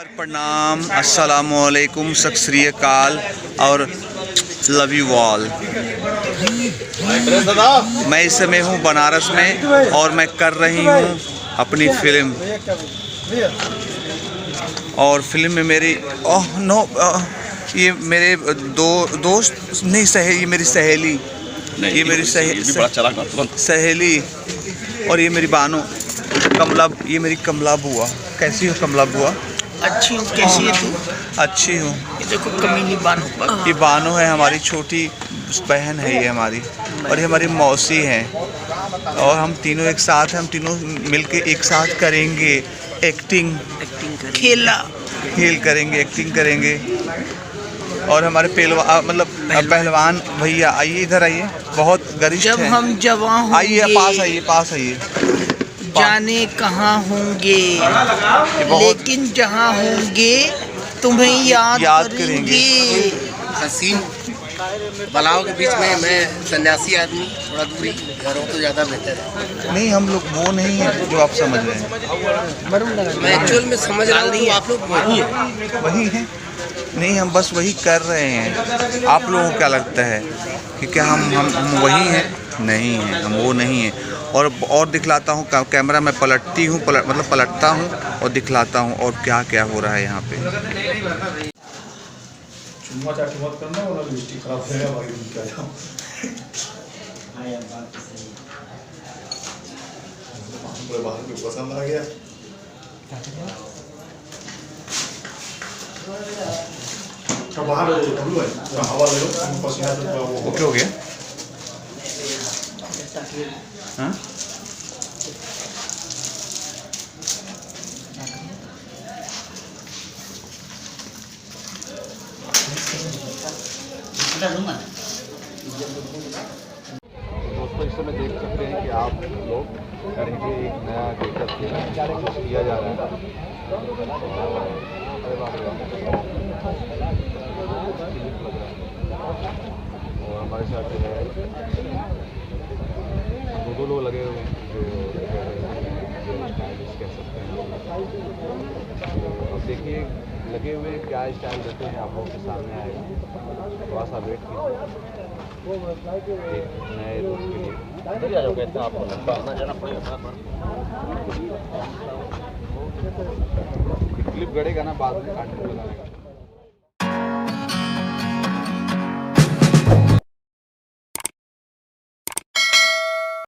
नमस्कार, प्रणाम, अस्सलामुअलैकुम, सत श्री अकाल और लव यू ऑल। मैं इस समय हूँ बनारस में और मैं कर रही हूँ अपनी फिल्म। और फिल्म में मेरी ये मेरे दोस्त नहीं, ये मेरी सहेली, ये मेरी सहेली और ये मेरी बानो कमला, ये मेरी कमला बुआ। कैसी हो कमला बुआ? अच्छी हूँ। कैसी है तू? अच्छी हूँ। ये देखो कमीनी बानो। ये बानो है, हमारी छोटी बहन है ये हमारी, और ये हमारी मौसी हैं। और हम तीनों एक साथ हैं, हम तीनों मिलके एक साथ करेंगे एक्टिंग खेल करेंगे, एक्टिंग करेंगे। और हमारे पहलवान भैया, आइए इधर आइए, बहुत गरिष्ठ जब हैं। हम जवान होंगे, आइए पास आइए। जाने कहाँ होंगे, लेकिन जहाँ होंगे तुम्हें याद करेंगे। हसीन बलाओं के बीच में मैं सन्यासी आदमी, थोड़ा दूरी घरों तो ज़्यादा बेहतर है। नहीं, हम लोग वो नहीं है जो आप समझ रहे हैं। मैं एक्चुअल में समझ रहा हूँ, आप लोग वही हैं। नहीं, हम बस वही कर रहे हैं। आप लोगों को क्या लगता है कि क्या हम वही हैं? नहीं हैं, हम वो नहीं हैं। और दिखलाता हूँ, कैमरा में पलटती हूँ, पलटता हूँ और दिखलाता हूँ और क्या क्या हो रहा है यहाँ पे। चुम्मा चाटी मत करना वरना लिपस्टिक खराब हो जाएगा भाई, क्या जाऊँ। हाँ यार, बात तो सही है। पूरे बाहर को पसंद आ गया। क्या बाहर ले लो भाई, थोड़ा हवा ले लो, पसीना तो वो ओके हो गया। हाँ, दोस्तों, इस समय देख सकते हैं कि आप लोग करेंगे एक नया गेटअप किया जा रहा है। और हमारे साथ जो है दो लोग लगे हुए हैं जो स्टाइलिश कह सकते हैं। अब देखिए लगे हुए क्या स्टाइल देते हैं, आप लोगों के सामने आएगा। थोड़ा सा वेट कीजिए एक नए लोग के लिए। आ जाओ, कहते हैं आपको आना जाना पड़ेगा। क्लिप गड़ेगा ना बाद में काटने लगाने का।